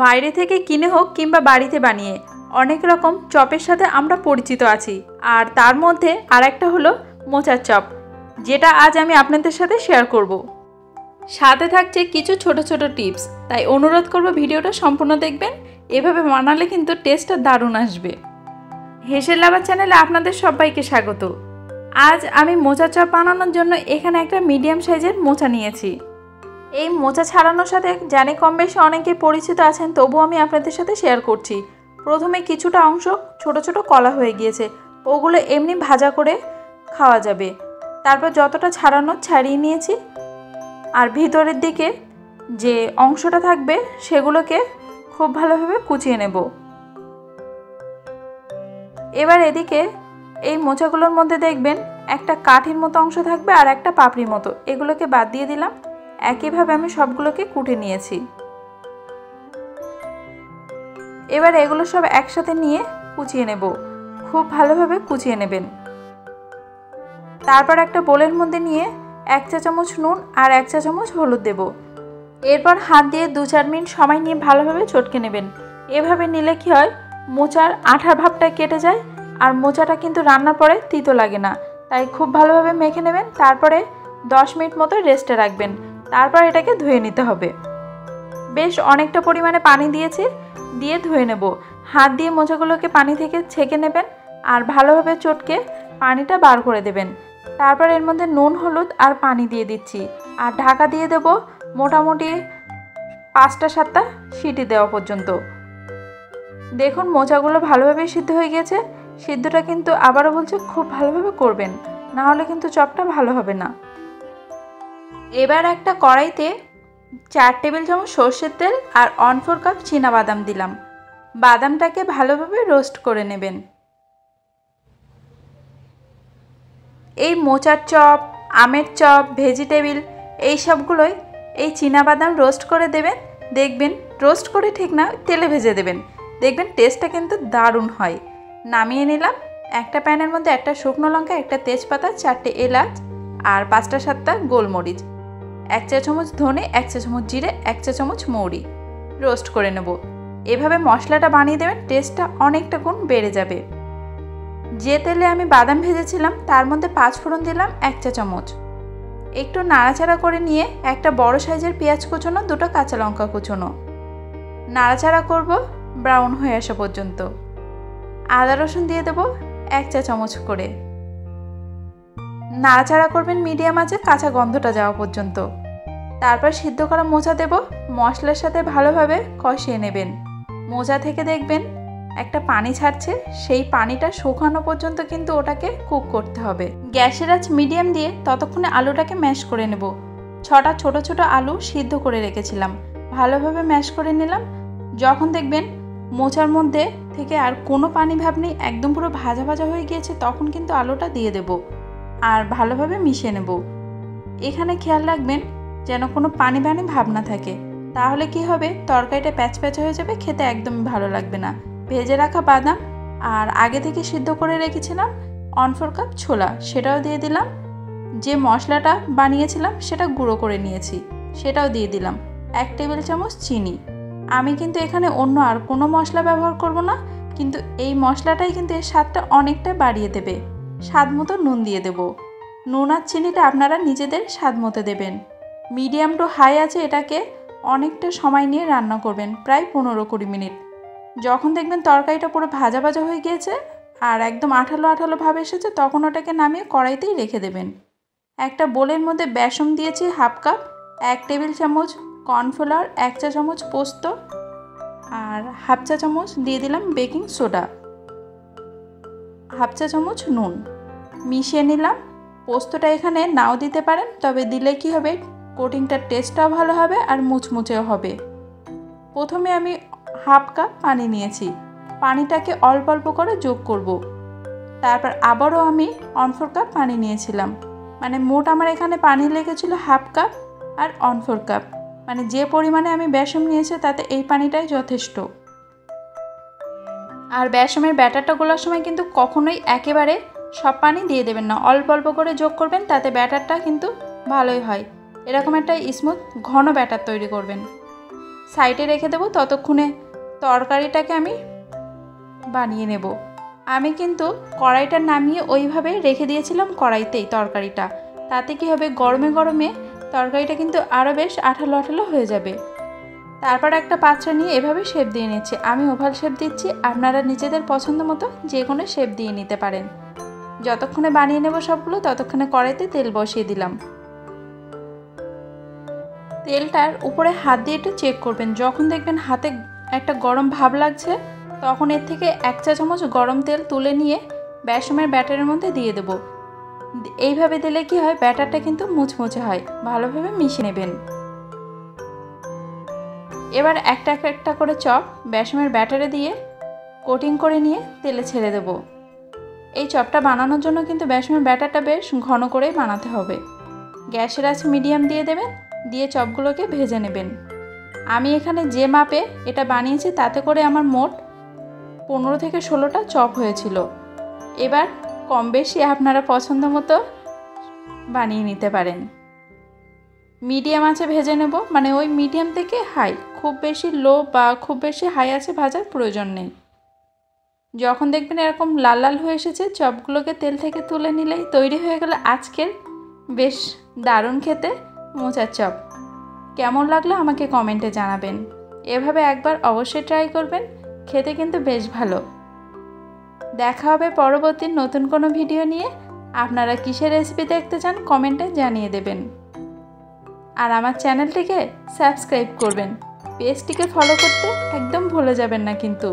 বাইরে থেকে কিনে হোক কিংবা বাড়িতে বানিয়ে অনেক রকম চপের সাথে আমরা পরিচিত আছি। আর তার মধ্যে আরেকটা হলো মোচার চপ, যেটা আজ আমি আপনাদের সাথে শেয়ার করব। সাথে থাকছে কিছু ছোট ছোট টিপস, তাই অনুরোধ করব ভিডিওটা সম্পূর্ণ দেখবেন। এভাবে বানালে কিন্তু টেস্টটা দারুণ আসবে। হেসেল লাভার চ্যানেলে আপনাদের সবাইকে স্বাগত। আজ আমি মোচা চপ বানানোর জন্য এখানে একটা মিডিয়াম সাইজের মোচা নিয়েছি। এই মোচা ছাড়ানোর সাথে জানি কম বেশি অনেকেই পরিচিত আছেন, তবুও আমি আপনাদের সাথে শেয়ার করছি। প্রথমে কিছুটা অংশ ছোট ছোট কলা হয়ে গিয়েছে, ওগুলো এমনি ভাজা করে খাওয়া যাবে। তারপর যতটা ছাড়ানো ছাড়িয়ে নিয়েছি, আর ভিতরের দিকে যে অংশটা থাকবে সেগুলোকে খুব ভালোভাবে কুচিয়ে নেব। এবার এদিকে এই মোচাগুলোর মধ্যে দেখবেন একটা কাঠির মতো অংশ থাকবে আর একটা পাপড়ির মতো, এগুলোকে বাদ দিয়ে দিলাম। একইভাবে আমি সবগুলোকে কুটে নিয়েছি। এবার এগুলো সব একসাথে নিয়ে কুচিয়ে নেব, খুব ভালোভাবে কুচিয়ে নেবেন। তারপর একটা বোলের মধ্যে নিয়ে 1 চা চামচ নুন আর 1 চা চামচ হলুদ দেব। এরপর হাত দিয়ে 2-4 মিনিট সময় নিয়ে ভালোভাবে চটকে নেবেন। এভাবে নিলে কি হয়, মোচার আঠার ভাবটা কেটে যায় আর মোচাটা কিন্তু রান্নার পরে তিতো লাগে না। তাই খুব ভালোভাবে মেখে নেবেন। তারপরে 10 মিনিট মতো রেস্টে রাখবেন। তারপর এটাকে ধুয়ে নিতে হবে। বেশ অনেকটা পরিমাণে পানি দিয়েছি, দিয়ে ধুয়ে নেব। হাত দিয়ে মোচাগুলোকে পানি থেকে ছেঁকে নেবেন আর ভালোভাবে চটকে পানিটা বার করে দেবেন। তারপর এর মধ্যে নুন হলুদ আর পানি দিয়ে দিচ্ছি আর ঢাকা দিয়ে দেব মোটামুটি 5-7টা সিটি দেওয়া পর্যন্ত। দেখুন মোচাগুলো ভালোভাবে সিদ্ধ হয়ে গেছে। সিদ্ধটা কিন্তু আবারও বলছি খুব ভালোভাবে করবেন, না হলে কিন্তু চপটা ভালো হবে না। এবার একটা কড়াইতে 4 টেবিল চামচ সর্ষের তেল আর 1/4 কাপ চীনাবাদাম দিলাম। বাদামটাকে ভালোভাবে রোস্ট করে নেবেন। এই মোচার চপ, আমের চপ, ভেজিটেবিল এই সবগুলোই এই চীনাবাদাম রোস্ট করে দেবেন। দেখবেন রোস্ট করে ঠিক না, তেলে ভেজে দেবেন, দেখবেন টেস্টটা কিন্তু দারুণ হয়। নামিয়ে নিলাম। একটা প্যানের মধ্যে একটা শুকনো লঙ্কা, একটা তেজপাতা, 4টে এলাচ আর 5-7টা গোলমরিচ, 1 চা চামচ ধনে, 1 চা চামচ জিরে, 1 চা চামচ মৌরি রোস্ট করে নেব। এভাবে মশলাটা বানিয়ে দেবেন, টেস্টটা অনেকটা গুণ বেড়ে যাবে। যে তেলে আমি বাদাম ভেজেছিলাম তার মধ্যে 5 ফোড়ন দিলাম 1 চা চামচ। একটু নাড়াচাড়া করে নিয়ে একটা বড় সাইজের পেঁয়াজ কুচোনো, 2টো কাঁচা লঙ্কা কুচোনো, নাড়াচাড়া করব ব্রাউন হয়ে আসা পর্যন্ত। আদা রসুন দিয়ে দেব 1 চা চামচ করে। নাড়াচাড়া করবেন মিডিয়াম আঁচে কাঁচা গন্ধটা যাওয়া পর্যন্ত। তারপর সিদ্ধ করা মোচা দেব, মশলার সাথে ভালোভাবে কষিয়ে নেবেন। মোচা থেকে দেখবেন একটা পানি ছাড়ছে, সেই পানিটা শুকানো পর্যন্ত কিন্তু ওটাকে কুক করতে হবে। গ্যাসের আঁচ মিডিয়াম দিয়ে ততক্ষণে আলুটাকে ম্যাশ করে নেব। 6টা ছোট ছোট আলু সিদ্ধ করে রেখেছিলাম, ভালোভাবে ম্যাশ করে নিলাম। যখন দেখবেন মোচার মধ্যে থেকে আর কোনো পানি ভাব নেই, একদম পুরো ভাজা ভাজা হয়ে গিয়েছে, তখন কিন্তু আলুটা দিয়ে দেব আর ভালোভাবে মিশিয়ে নেব। এখানে খেয়াল রাখবেন যেন কোনো পানি পানি ভাব না থাকে, তাহলে কি হবে, তরকারিটা প্যাচ প্যাচ হয়ে যাবে, খেতে একদমই ভালো লাগবে না। ভেজে রাখা বাদাম আর আগে থেকে সিদ্ধ করে রেখেছিলাম 1/4 কাপ ছোলা, সেটাও দিয়ে দিলাম। যে মশলাটা বানিয়েছিলাম সেটা গুঁড়ো করে নিয়েছি, সেটাও দিয়ে দিলাম। 1 টেবিল চামচ চিনি। আমি কিন্তু এখানে অন্য আর কোনো মশলা ব্যবহার করব না, কিন্তু এই মশলাটাই কিন্তু এর স্বাদটা অনেকটা বাড়িয়ে দেবে। স্বাদ মতো নুন দিয়ে দেব। নুন আর চিনিটা আপনারা নিজেদের স্বাদ মতো দেবেন। মিডিয়াম টু হাই আছে এটাকে অনেকটা সময় নিয়ে রান্না করবেন, প্রায় 15-20 মিনিট। যখন দেখবেন তরকারিটা পুরো ভাজা ভাজা হয়ে গিয়েছে আর একদম আঠালো আঠালো ভাব এসেছে, তখন ওটাকে নামিয়ে কড়াইতেই রেখে দেবেন। একটা বোলের মধ্যে বেসন দিয়েছি 1/2 কাপ, 1 টেবিল চামচ কর্নফ্লাওয়ার, 1 চা চামচ পোস্ত আর 1/2 চা চামচ দিয়ে দিলাম বেকিং সোডা, 1/2 চা চামচ নুন মিশিয়ে নিলাম। পোস্তটা এখানে নাও দিতে পারেন, তবে দিলে কি হবে, কোটিংটার টেস্টটাও ভালো হবে আর মুচমুচেও হবে। প্রথমে আমি 1/2 কাপ পানি নিয়েছি, পানিটাকে অল্প অল্প করে যোগ করব। তারপর আবারও আমি 1/4 কাপ পানি নিয়েছিলাম, মানে মোট আমার এখানে পানি লেগেছিল 1/2 কাপ আর 1/4 কাপ, মানে যে পরিমাণে আমি বেসন নিয়েছি তাতে এই পানিটাই যথেষ্ট। আর বেসনের ব্যাটারটা গোলার সময় কিন্তু কখনোই একেবারে সব পানি দিয়ে দেবেন না, অল্প অল্প করে যোগ করবেন, তাতে ব্যাটারটা কিন্তু ভালোই হয়। এরকম একটা স্মুথ ঘন ব্যাটার তৈরি করবেন। সাইডে রেখে দেবো। ততক্ষণে তরকারিটাকে আমি বানিয়ে নেব। আমি কিন্তু কড়াইটা নামিয়ে ওইভাবে রেখে দিয়েছিলাম কড়াইতেই তরকারিটা। তাতে কি হবে, গরমে গরমে তরকারিটা কিন্তু আরও বেশ আঠালো আঠালো হয়ে যাবে। তারপর একটা পাত্র নিয়ে এভাবে শেপ দিয়ে নিচ্ছি। আমি ওভাল শেপ দিচ্ছি, আপনারা নিজেদের পছন্দ মতো যে কোনো শেপ দিয়ে নিতে পারেন। যতক্ষণে বানিয়ে নেব সবগুলো, ততক্ষণে কড়াইতে তেল বসিয়ে দিলাম। তেলটার উপরে হাত দিয়ে একটু চেক করবেন। যখন দেখবেন হাতে একটা গরম ভাব লাগছে, তখন এর থেকে 1 চা চামচ গরম তেল তুলে নিয়ে বেসমের ব্যাটারের মধ্যে দিয়ে দেব। এইভাবে দিলে কি হয়, ব্যাটারটা কিন্তু মুচমুচে হয়। ভালোভাবে মিশিয়ে নেবেন। এবার একটা একটা করে চপ বেসমের ব্যাটারে দিয়ে কোটিং করে নিয়ে তেলে ছেড়ে দেব। এই চপটা বানানোর জন্য কিন্তু বেসমের ব্যাটারটা বেশ ঘন করেই বানাতে হবে। গ্যাসের আঁচ মিডিয়াম দিয়ে দেবেন, দিয়ে চপগুলোকে ভেজে নেবেন। আমি এখানে যে মাপে এটা বানিয়েছি তাতে করে আমার মোট 15 থেকে 16টা চপ হয়েছিল। এবার কম বেশি আপনারা পছন্দ মতো বানিয়ে নিতে পারেন। মিডিয়াম আঁচে ভেজে নেব, মানে ওই মিডিয়াম থেকে হাই, খুব বেশি লো বা খুব বেশি হাই আঁচে ভাজার প্রয়োজন নেই। যখন দেখবেন এরকম লাল লাল হয়ে এসেছে, চপগুলোকে তেল থেকে তুলে নিলেই তৈরি হয়ে গেল আজকের বেশ দারুণ খেতে মোচার চপ। কেমন লাগলো আমাকে কমেন্টে জানাবেন। এভাবে একবার অবশ্যই ট্রাই করবেন, খেতে কিন্তু বেশ ভালো। দেখা হবে পরবর্তী নতুন কোনো ভিডিও নিয়ে। আপনারা কিসের রেসিপি দেখতে চান কমেন্টে জানিয়ে দেবেন। আর আমার চ্যানেলটিকে সাবস্ক্রাইব করবেন, পেজটিকে ফলো করতে একদম ভুলে যাবেন না কিন্তু।